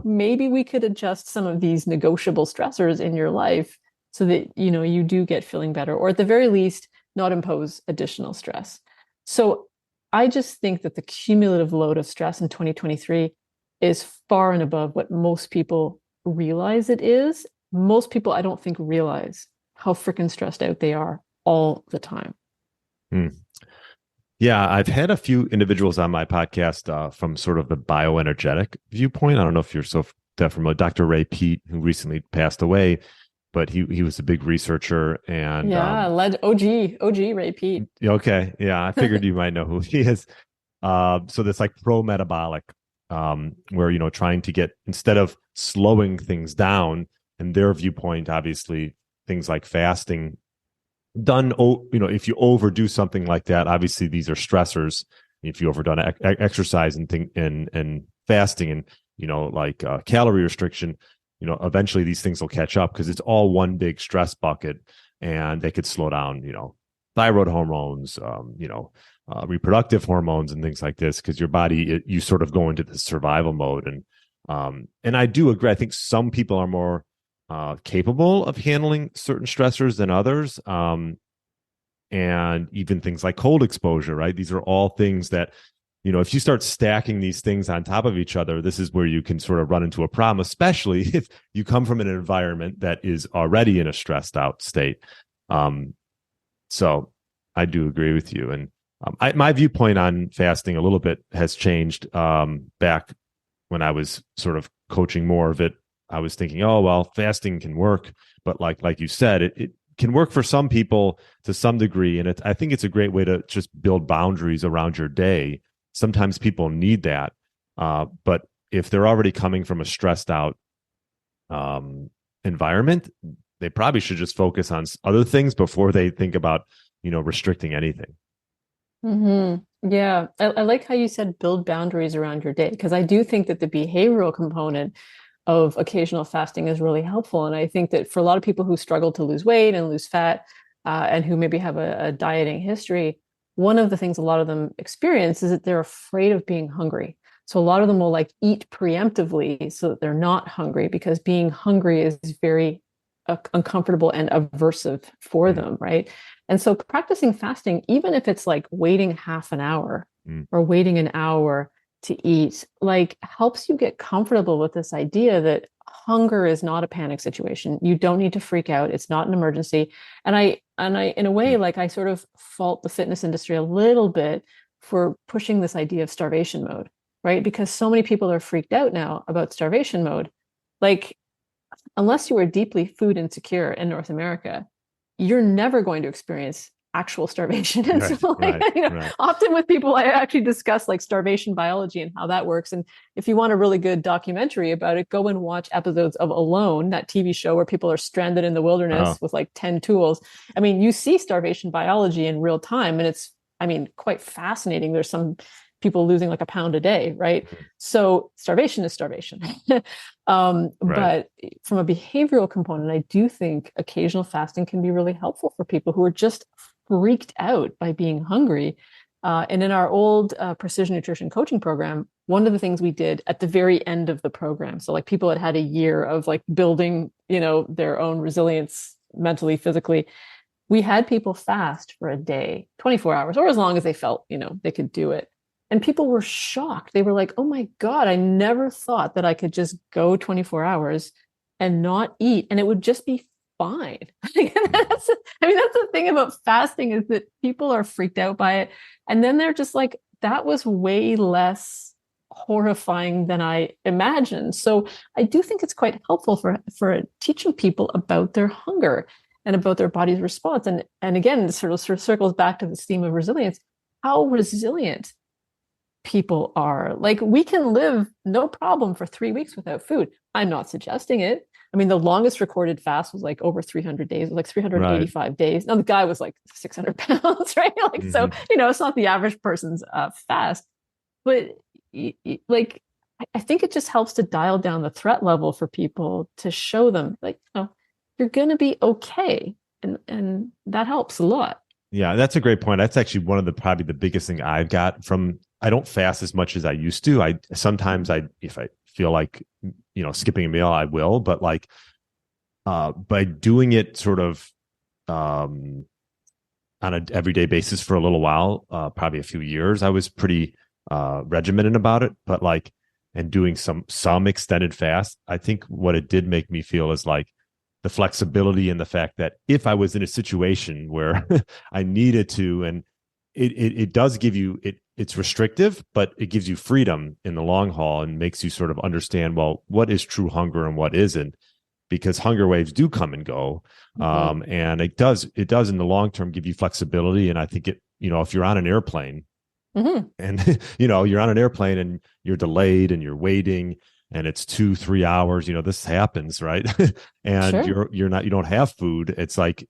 maybe we could adjust some of these negotiable stressors in your life so that, you do get feeling better, or at the very least, not impose additional stress. So I just think that the cumulative load of stress in 2023 is far and above what most people realize it is. Most people, I don't think, realize how freaking stressed out they are all the time. Yeah, I've had a few individuals on my podcast from sort of the bioenergetic viewpoint. I don't know if you're so familiar. Dr. Ray Peat, who recently passed away, but he was a big researcher and led OG Ray Peat. Okay, yeah, I figured you might know who he is. So this like pro-metabolic, where trying to get, instead of slowing things down, and their viewpoint, obviously, things like fasting done. If you overdo something like that, obviously these are stressors. If you overdone exercise and fasting and like calorie restriction. Eventually these things will catch up because it's all one big stress bucket, and they could slow down, thyroid hormones, reproductive hormones and things like this, because your body, you sort of go into the survival mode. And I do agree. I think some people are more capable of handling certain stressors than others. And even things like cold exposure, right? These are all things that, if you start stacking these things on top of each other, this is where you can sort of run into a problem, especially if you come from an environment that is already in a stressed out state. So I do agree with you. And my viewpoint on fasting a little bit has changed. Back when I was sort of coaching more of it, I was thinking, oh, well, fasting can work. But like you said, it can work for some people to some degree. And I think it's a great way to just build boundaries around your day. Sometimes people need that. But if they're already coming from a stressed out environment, they probably should just focus on other things before they think about, restricting anything. Yeah. I like how you said build boundaries around your day, because I do think that the behavioral component of occasional fasting is really helpful. And I think that for a lot of people who struggle to lose weight and lose fat, and who maybe have a dieting history, one of the things a lot of them experience is that they're afraid of being hungry. So a lot of them will like eat preemptively so that they're not hungry, because being hungry is very uncomfortable and aversive for them, right? And so practicing fasting, even if it's like waiting half an hour or waiting an hour to eat, like helps you get comfortable with this idea that hunger is not a panic situation. You don't need to freak out. It's not an emergency. And I, in a way, like I sort of fault the fitness industry a little bit for pushing this idea of starvation mode, right? Because so many people are freaked out now about starvation mode. Like, unless you are deeply food insecure in North America, you're never going to experience actual starvation. And Right, so like, right. often with people, I actually discuss like starvation biology and how that works. And if you want a really good documentary about it, go and watch episodes of Alone, that TV show where people are stranded in the wilderness with like 10 tools. I mean, you see starvation biology in real time, and it's, I mean, quite fascinating. There's some people losing like a pound a day, right? So starvation is starvation. Right. But from a behavioral component, I do think occasional fasting can be really helpful for people who are just freaked out by being hungry. And in our old precision nutrition coaching program, one of the things we did at the very end of the program, so like people had had a year of like building, their own resilience mentally, physically, we had people fast for a day, 24 hours, or as long as they felt, they could do it. And people were shocked. They were like, oh my God, I never thought that I could just go 24 hours and not eat, and it would just be fine. That's the thing about fasting, is that people are freaked out by it. And then they're just like, that was way less horrifying than I imagined. So I do think it's quite helpful for teaching people about their hunger and about their body's response. And again, this sort of circles back to this theme of resilience, how resilient people are. Like, we can live no problem for 3 weeks without food. I'm not suggesting it. I mean, the longest recorded fast was like over 300 days, like 385 days. Now the guy was like 600 pounds, right? Like, so, it's not the average person's fast, but like, I think it just helps to dial down the threat level for people, to show them like, you're going to be okay. And that helps a lot. Yeah, that's a great point. That's actually one of probably the biggest thing I've got from, I don't fast as much as I used to. Sometimes if I feel like, skipping a meal, I will, but like, by doing it sort of, on an everyday basis for a little while, probably a few years, I was pretty, regimented about it, but like, and doing some extended fast, I think what it did make me feel is like the flexibility and the fact that if I was in a situation where I needed to, and it does give you, it's restrictive, but it gives you freedom in the long haul and makes you sort of understand, well, what is true hunger and what isn't, because hunger waves do come and go. And it does in the long term give you flexibility. And I think if you're on an airplane and, you're on an airplane and you're delayed and you're waiting and it's 2-3 hours, this happens, right? And you don't have food. It's like,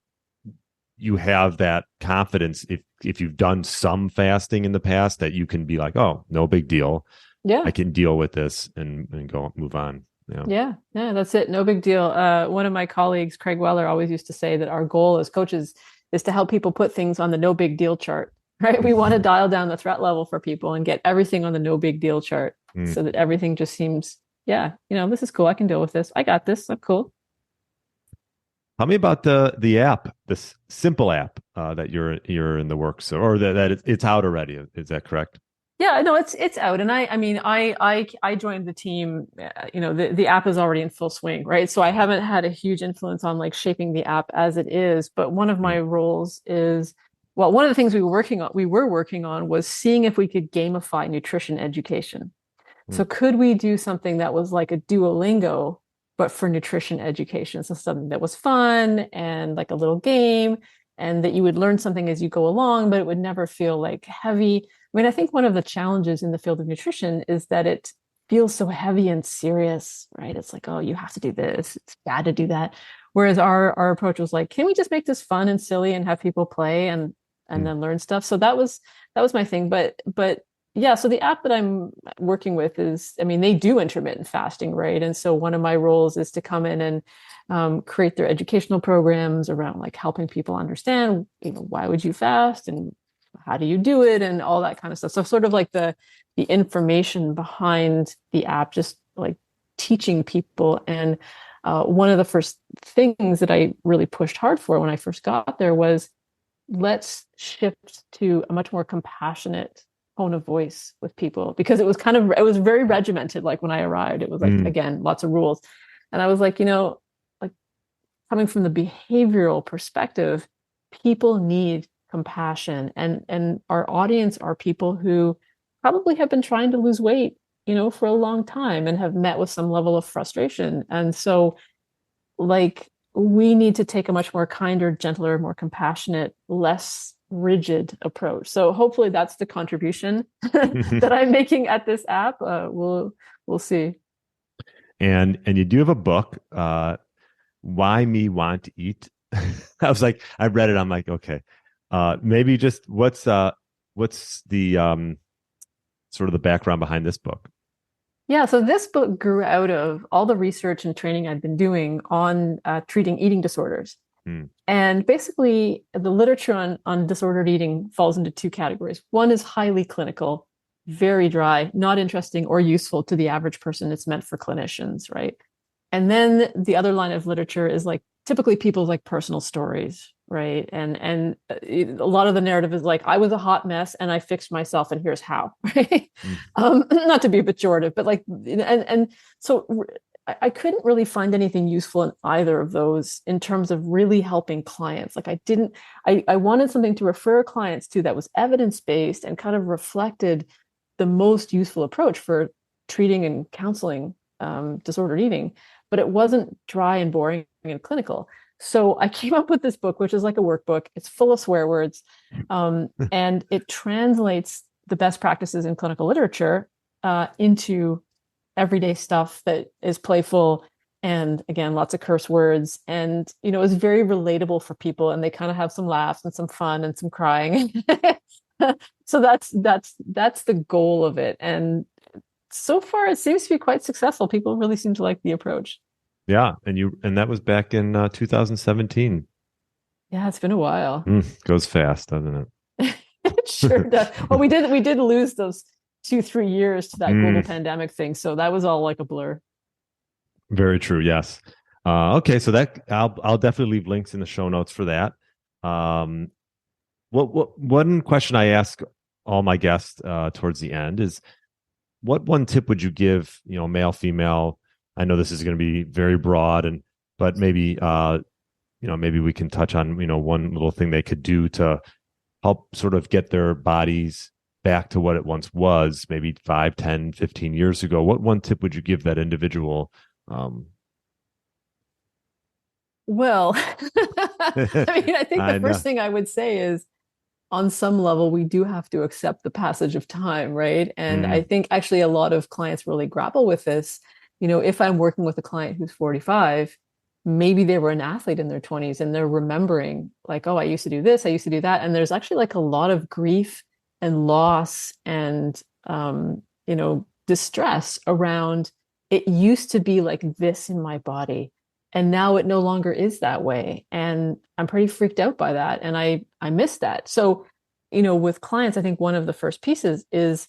you have that confidence if you've done some fasting in the past, that you can be like, oh, no big deal. Yeah, I can deal with this and move on. Yeah, that's it. No big deal. One of my colleagues, Craig Weller, always used to say that our goal as coaches is to help people put things on the no big deal chart, right? We want to dial down the threat level for people and get everything on the no big deal chart so that everything just seems, this is cool. I can deal with this. I got this. I'm cool. Tell me about the app, this simple app that you're in the works, or that it's out already. Is that correct? Yeah, no, it's out, and I joined the team. The app is already in full swing, right? So I haven't had a huge influence on like shaping the app as it is. But one of my roles is, well, one of the things we were working on was seeing if we could gamify nutrition education. So could we do something that was like a Duolingo, but for nutrition education? So something that was fun and like a little game, and that you would learn something as you go along, but it would never feel like heavy. I mean, I think one of the challenges in the field of nutrition is that it feels so heavy and serious, right? It's like, oh, you have to do this. It's bad to do that. Whereas our approach was like, can we just make this fun and silly and have people play and then learn stuff? So that was my thing. But yeah, so the app that I'm working with is, I mean, they do intermittent fasting, right? And so one of my roles is to come in and create their educational programs around like helping people understand, why would you fast and how do you do it and all that kind of stuff. So sort of like the information behind the app, just like teaching people. And one of the first things that I really pushed hard for when I first got there was, let's shift to a much more compassionate tone of voice with people, because it was very regimented. Like when I arrived, it was like, again, lots of rules. And I was like, like coming from the behavioral perspective, people need compassion, and our audience are people who probably have been trying to lose weight, for a long time and have met with some level of frustration. And so, like, we need to take a much more kinder, gentler, more compassionate, less rigid approach. So hopefully that's the contribution that I'm making at this app. We'll see. And you do have a book, Why Me Want to Eat. I was like, I read it. I'm like, okay, maybe just what's the sort of the background behind this book? Yeah, so this book grew out of all the research and training I'd been doing on treating eating disorders. And basically, the literature on disordered eating falls into two categories. One is highly clinical, very dry, not interesting or useful to the average person. It's meant for clinicians, right? And then the other line of literature is like typically people's like personal stories, right? And a lot of the narrative is like, I was a hot mess and I fixed myself, and here's how, right? Not to be pejorative, but like, and so I couldn't really find anything useful in either of those in terms of really helping clients. Like I wanted something to refer clients to that was evidence-based and kind of reflected the most useful approach for treating and counseling disordered eating, but it wasn't dry and boring and clinical. So I came up with this book, which is like a workbook. It's full of swear words, and it translates the best practices in clinical literature into everyday stuff that is playful, and again, lots of curse words, and is very relatable for people, and they kind of have some laughs and some fun and some crying. So that's the goal of it, and so far it seems to be quite successful. People really seem to like the approach. Yeah, and that was back in 2017. Yeah, it's been a while. Goes fast, doesn't it? It sure does. Well, we did lose those 2-3 years to that global pandemic thing, so that was all like a blur. Very true. Yes. Okay, so that I'll definitely leave links in the show notes for that. What one question I ask all my guests towards the end is, what one tip would you give, male, female? I know this is going to be very broad, but maybe maybe we can touch on one little thing they could do to help sort of get their bodies back to what it once was, maybe 5, 10, 15 years ago. What one tip would you give that individual? Well, I think the first thing I would say is, on some level, we do have to accept the passage of time, right? And I think actually a lot of clients really grapple with this. If I'm working with a client who's 45, maybe they were an athlete in their 20s and they're remembering like, oh, I used to do this, I used to do that. And there's actually like a lot of grief and loss and, distress around, it used to be like this in my body, and now it no longer is that way. And I'm pretty freaked out by that. And I miss that. So, with clients, I think one of the first pieces is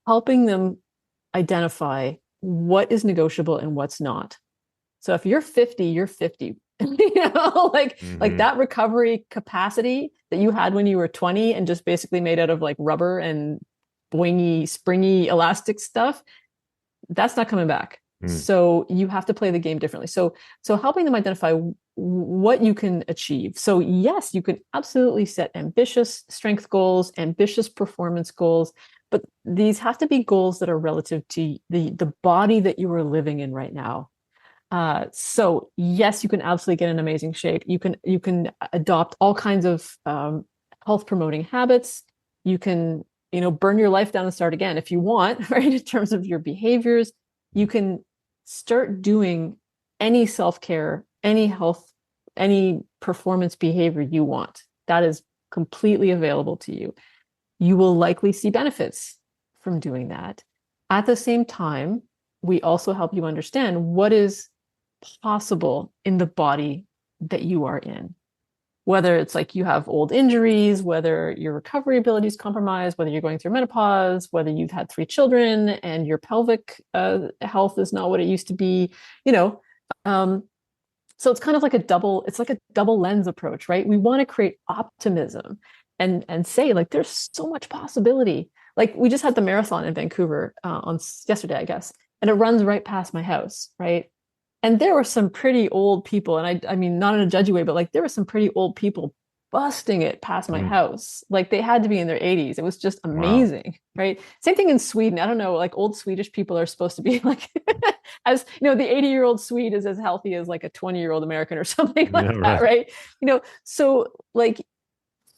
helping them identify what is negotiable and what's not. So if you're 50, you're 50, like that recovery capacity that you had when you were 20 and just basically made out of like rubber and boingy, springy, elastic stuff, that's not coming back. So you have to play the game differently. So helping them identify what you can achieve. So yes, you can absolutely set ambitious strength goals, ambitious performance goals, but these have to be goals that are relative to the body that you are living in right now. So yes, you can absolutely get in amazing shape. You can adopt all kinds of health promoting habits. You can, burn your life down and start again if you want, right? In terms of your behaviors, you can start doing any self-care, any health, any performance behavior you want. That is completely available to you. You will likely see benefits from doing that. At the same time, we also help you understand what is possible in the body that you are in. Whether it's like you have old injuries, whether your recovery ability is compromised, whether you're going through menopause, whether you've had 3 children and your pelvic health is not what it used to be, so it's kind of like a double lens approach, right? We want to create optimism and say like, there's so much possibility. Like we just had the marathon in Vancouver on yesterday, I guess, and it runs right past my house, right? And there were some pretty old people, and I mean, not in a judgy way, but like there were some pretty old people busting it past my house. Like they had to be in their 80s. It was just amazing, right? Same thing in Sweden. I don't know, like old Swedish people are supposed to be like, as you know, the 80-year-old Swede is as healthy as like a 20-year-old American or something like that, right? You know, so like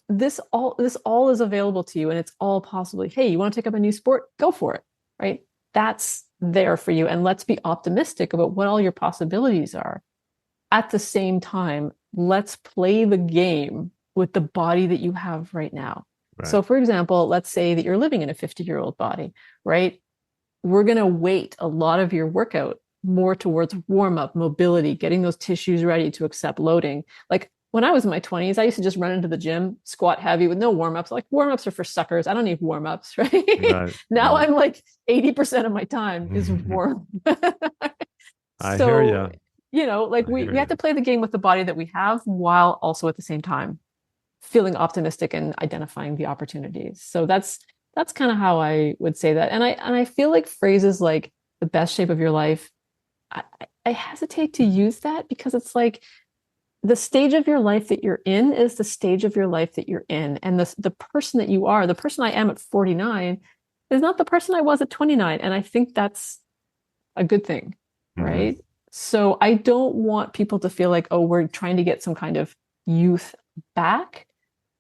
this all is available to you, and it's all possibly, hey, you want to take up a new sport? Go for it, right? That's there for you. And let's be optimistic about what all your possibilities are. At the same time, let's play the game with the body that you have right now. Right. So for example, let's say that you're living in a 50-year-old body, right? We're going to weight a lot of your workout more towards warm-up, mobility, getting those tissues ready to accept loading. Like when I was in my 20s, I used to just run into the gym, squat heavy with no warm-ups. Like warm-ups are for suckers. I don't need warm-ups, right? Now I'm like 80% of my time is warm. I hear you. You know, like we have to play the game with the body that we have, while also at the same time feeling optimistic and identifying the opportunities. So that's kind of how I would say that. And I feel like phrases like the best shape of your life, I hesitate to use that, because it's like the stage of your life that you're in is the stage of your life that you're in. And the person that you are, the person I am at 49 is not the person I was at 29. And I think that's a good thing, right? So I don't want people to feel like, oh, we're trying to get some kind of youth back.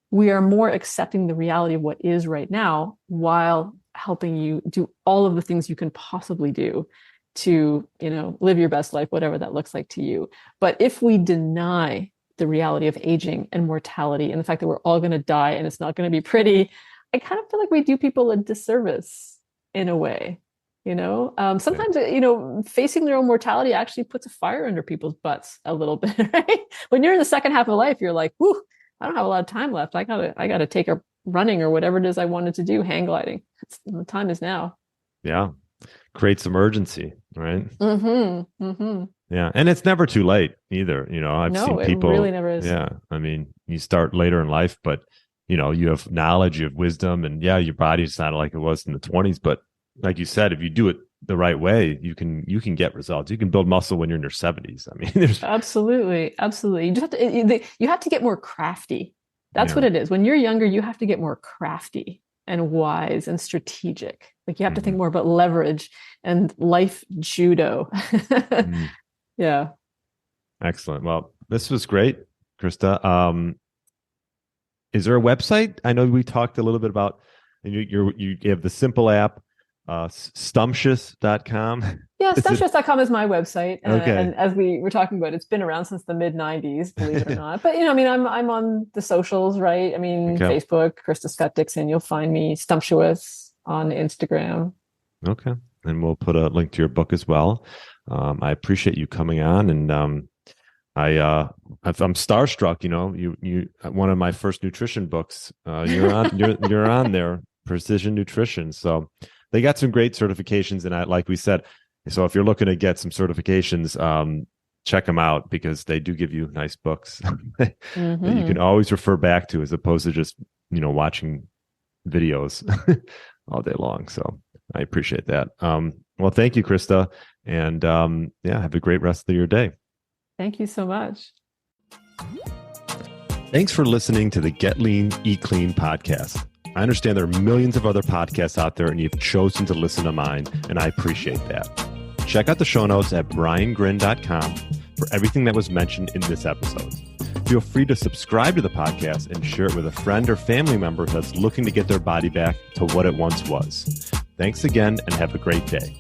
We are more accepting the reality of what is right now, while helping you do all of the things you can possibly do to, you know, live your best life, whatever that looks like to you. But if we deny the reality of aging and mortality and the fact that we're all going to die and it's not going to be pretty, I kind of feel like we do people a disservice in a way. You know, sometimes, you know, facing their own mortality actually puts a fire under people's butts a little bit, right? When you're in the second half of life, you're like, whoo, I don't have a lot of time left. I gotta take a running or whatever it is I wanted to do, hang gliding. The time is now. Yeah. Creates emergency, right? Yeah. And it's never too late either. You know, I've seen people. It really never is. Yeah. I mean, you start later in life, but, you know, you have knowledge, you have wisdom, and yeah, your body's not like it was in the 20s, but like you said, if you do it the right way, you can get results. You can build muscle when you're in your 70s. I mean, there's absolutely. You just have to get more crafty. That's what it is. When you're younger, you have to get more crafty and wise and strategic. Like you have to think more about leverage and life judo. Yeah. Excellent. Well, this was great, Krista. Is there a website? I know we talked a little bit about, and you have the simple app. Stumptious.com. Yeah, Stumptious.com is my website. And as we were talking about, it's been around since the mid 90s, believe it or not. But, you know, I mean, I'm on the socials, right? I mean, Facebook, Krista Scott-Dixon, you'll find me. Stumptuous on Instagram. Okay. And we'll put a link to your book as well. I appreciate you coming on, and I'm starstruck. You know, you one of my first nutrition books. You're on there, Precision Nutrition. So they got some great certifications, and like we said, so if you're looking to get some certifications, check them out, because they do give you nice books that you can always refer back to, as opposed to just, you know, watching videos all day long. So I appreciate that. Well, thank you, Krista, and have a great rest of your day. Thank you so much. Thanks for listening to the Get Lean, Eat Clean podcast. I understand there are millions of other podcasts out there, and you've chosen to listen to mine, and I appreciate that. Check out the show notes at briangrin.com for everything that was mentioned in this episode. Feel free to subscribe to the podcast and share it with a friend or family member that's looking to get their body back to what it once was. Thanks again, and have a great day.